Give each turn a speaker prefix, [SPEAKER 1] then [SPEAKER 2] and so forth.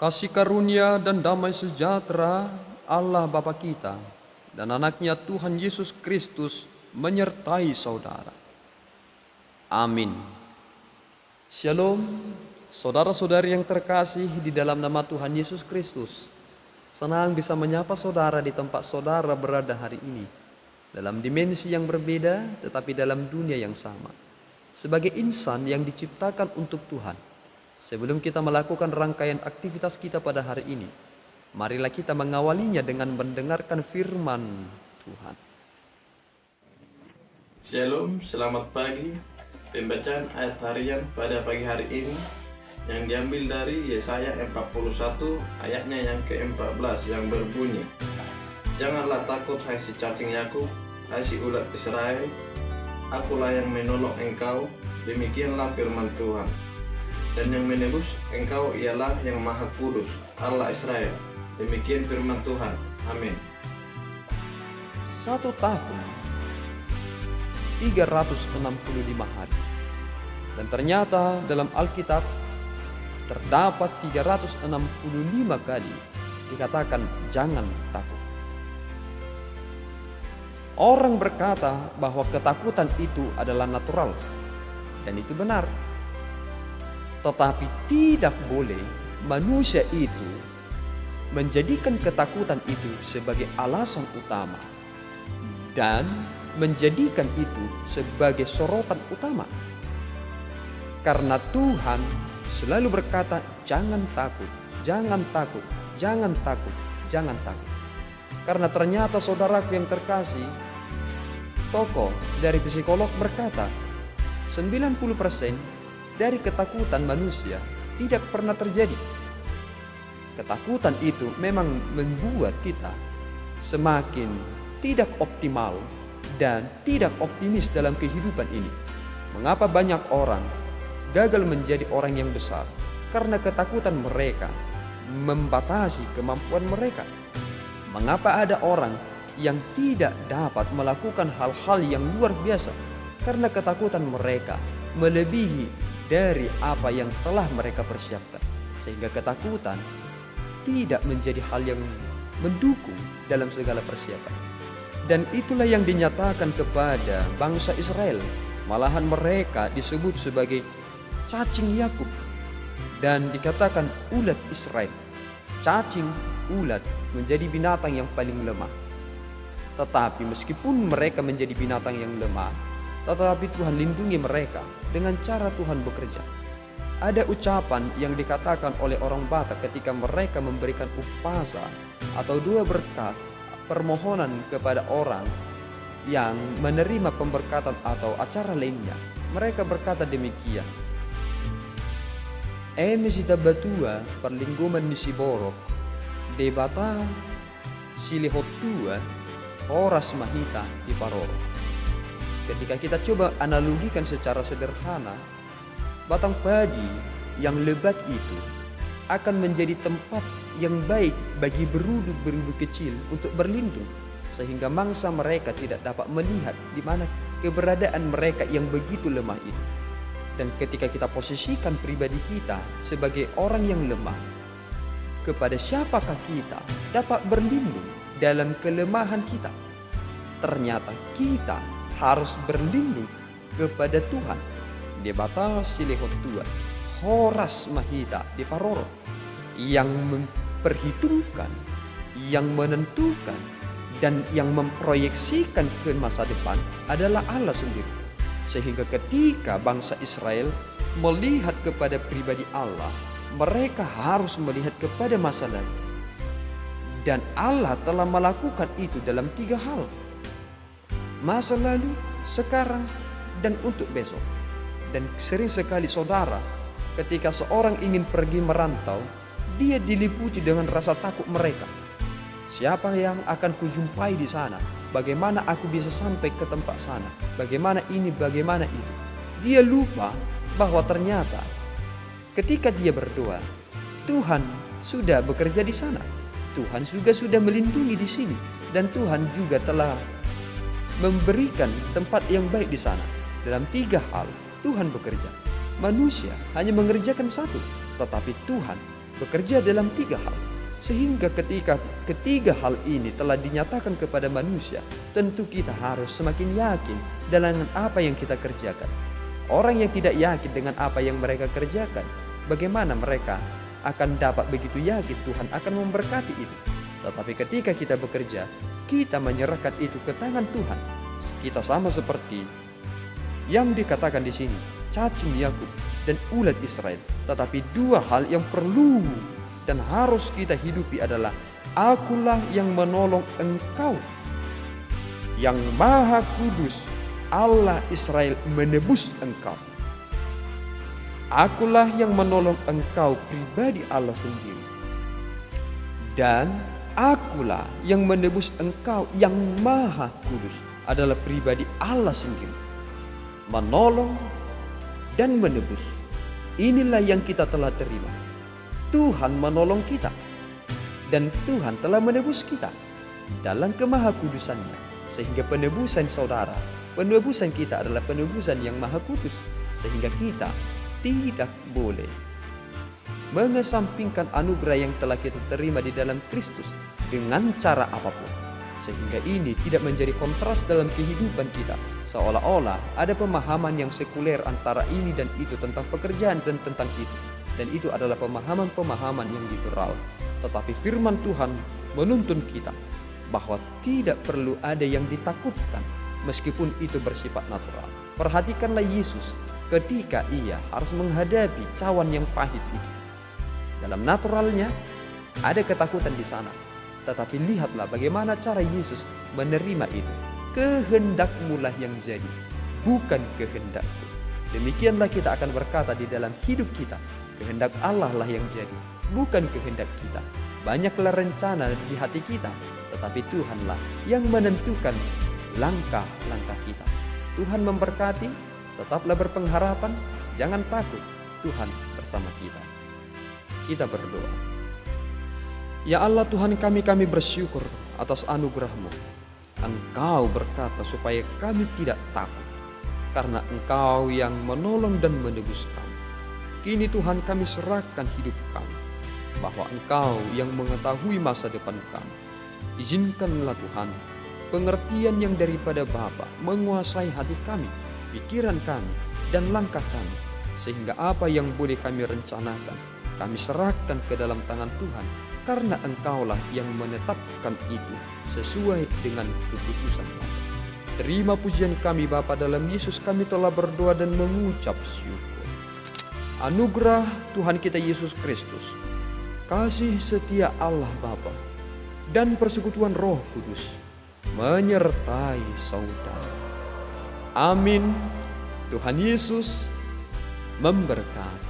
[SPEAKER 1] Kasih karunia dan damai sejahtera Allah Bapa kita dan anaknya Tuhan Yesus Kristus menyertai saudara. Amin. Shalom, saudara-saudari yang terkasih di dalam nama Tuhan Yesus Kristus. Senang bisa menyapa saudara di tempat saudara berada hari ini. Dalam dimensi yang berbeda tetapi dalam dunia yang sama. Sebagai insan yang diciptakan untuk Tuhan. Sebelum kita melakukan rangkaian aktivitas kita pada hari ini, marilah kita mengawalinya dengan mendengarkan firman Tuhan.
[SPEAKER 2] Shalom, selamat pagi. Pembacaan ayat harian pada pagi hari ini yang diambil dari Yesaya 41 ayatnya yang ke-14 yang berbunyi, "Janganlah takut hai si cacing Yakub, hai si ulat Israel, akulah yang menolong engkau, demikianlah firman Tuhan. Dan yang menebus engkau ialah yang Maha Kudus, Allah Israel. Demikian firman Tuhan. Amin."
[SPEAKER 1] 1 tahun 365 hari. Dan ternyata dalam Alkitab terdapat 365 kali dikatakan jangan takut. Orang berkata bahwa ketakutan itu adalah natural, dan itu benar. Tetapi tidak boleh manusia itu menjadikan ketakutan itu sebagai alasan utama dan menjadikan itu sebagai sorotan utama. Karena Tuhan selalu berkata, jangan takut, jangan takut, jangan takut, jangan takut. Karena ternyata saudaraku yang terkasih, tokoh dari psikolog berkata, 90% dari ketakutan manusia tidak pernah terjadi. Ketakutan itu memang membuat kita semakin tidak optimal dan tidak optimis dalam kehidupan ini. Mengapa banyak orang gagal menjadi orang yang besar? Karena ketakutan mereka membatasi kemampuan mereka. Mengapa ada orang yang tidak dapat melakukan hal-hal yang luar biasa? Karena ketakutan mereka melebihi dari apa yang telah mereka persiapkan. Sehingga ketakutan tidak menjadi hal yang mendukung dalam segala persiapan. Dan itulah yang dinyatakan kepada bangsa Israel. Malahan mereka disebut sebagai cacing Yakub. Dan dikatakan ulat Israel. Cacing, ulat menjadi binatang yang paling lemah. Tetapi meskipun mereka menjadi binatang yang lemah, tetapi Tuhan lindungi mereka dengan cara Tuhan bekerja. Ada ucapan yang dikatakan oleh orang Batak ketika mereka memberikan upasa atau dua berkat permohonan kepada orang yang menerima pemberkatan atau acara lainnya. Mereka berkata demikian, "Mesita batua perlingguman ni siborok, debata silihotua, horas mahita di paroro." Ketika kita coba analogikan secara sederhana, batang padi yang lebat itu akan menjadi tempat yang baik bagi berudu-berudu kecil untuk berlindung, sehingga mangsa mereka tidak dapat melihat di mana keberadaan mereka yang begitu lemah itu. Dan ketika kita posisikan pribadi kita sebagai orang yang lemah, kepada siapakah kita dapat berlindung dalam kelemahan kita? Ternyata kita harus berlindung kepada Tuhan. Debata silihot tua, horas mahita di paroro, yang memperhitungkan, yang menentukan, dan yang memproyeksikan ke masa depan adalah Allah sendiri. Sehingga ketika bangsa Israel melihat kepada pribadi Allah, mereka harus melihat kepada masa lalu. Dan Allah telah melakukan itu dalam 3 hal. Masa lalu, sekarang, dan untuk besok. Dan sering sekali saudara, ketika seorang ingin pergi merantau, dia diliputi dengan rasa takut mereka. Siapa yang akan kujumpai di sana? Bagaimana aku bisa sampai ke tempat sana? Bagaimana ini, bagaimana itu? Dia lupa bahwa ternyata ketika dia berdoa, Tuhan sudah bekerja di sana. Tuhan juga sudah melindungi di sini. Dan Tuhan juga telah memberikan tempat yang baik di sana. Dalam 3 hal Tuhan bekerja. Manusia hanya mengerjakan 1, tetapi Tuhan bekerja dalam 3 hal. Sehingga ketika ketiga hal ini telah dinyatakan kepada manusia, tentu kita harus semakin yakin dengan apa yang kita kerjakan. Orang yang tidak yakin dengan apa yang mereka kerjakan, bagaimana mereka akan dapat begitu yakin Tuhan akan memberkati itu? Tetapi ketika kita bekerja, kita menyerahkan itu ke tangan Tuhan. Kita sama seperti yang dikatakan di sini, cacing Yakub dan ulat Israel. Tetapi 2 hal yang perlu dan harus kita hidupi adalah, akulah yang menolong engkau, yang Maha Kudus Allah Israel menebus engkau. Akulah yang menolong engkau, pribadi Allah sendiri. Dan akulah yang menebus engkau, yang Maha Kudus adalah pribadi Allah sendiri. Menolong dan menebus. Inilah yang kita telah terima. Tuhan menolong kita. Dan Tuhan telah menebus kita dalam kemahakudusannya. Sehingga penebusan saudara, penebusan kita adalah penebusan yang Maha Kudus. Sehingga kita tidak boleh mengesampingkan anugerah yang telah kita terima di dalam Kristus dengan cara apapun. Sehingga ini tidak menjadi kontras dalam kehidupan kita. Seolah-olah ada pemahaman yang sekuler antara ini dan itu, tentang pekerjaan dan tentang itu. Dan itu adalah pemahaman-pemahaman yang liberal. Tetapi firman Tuhan menuntun kita bahwa tidak perlu ada yang ditakutkan meskipun itu bersifat natural. Perhatikanlah Yesus ketika ia harus menghadapi cawan yang pahit itu. Dalam naturalnya ada ketakutan di sana. Tetapi lihatlah bagaimana cara Yesus menerima itu. Kehendakmu lah yang jadi, bukan kehendakku. Demikianlah kita akan berkata di dalam hidup kita. Kehendak Allah lah yang jadi, bukan kehendak kita. Banyaklah rencana di hati kita, tetapi Tuhanlah yang menentukan langkah-langkah kita. Tuhan memberkati, tetaplah berpengharapan, jangan takut, Tuhan bersama kita. Kita berdoa. Ya Allah Tuhan kami bersyukur atas anugerah-Mu. Engkau berkata supaya kami tidak takut, karena Engkau yang menolong dan menebus kami. Kini Tuhan kami serahkan hidup kami, bahwa Engkau yang mengetahui masa depan kami. Izinkanlah Tuhan, pengertian yang daripada Bapa menguasai hati kami, pikiran kami, dan langkah kami. Sehingga apa yang boleh kami rencanakan, kami serahkan ke dalam tangan Tuhan, karena Engkaulah yang menetapkan itu sesuai dengan keputusan Bapa. Terima pujian kami Bapa, dalam Yesus kami telah berdoa dan mengucap syukur. Anugerah Tuhan kita Yesus Kristus, kasih setia Allah Bapa, dan persekutuan Roh Kudus menyertai saudara. Amin. Tuhan Yesus memberkati.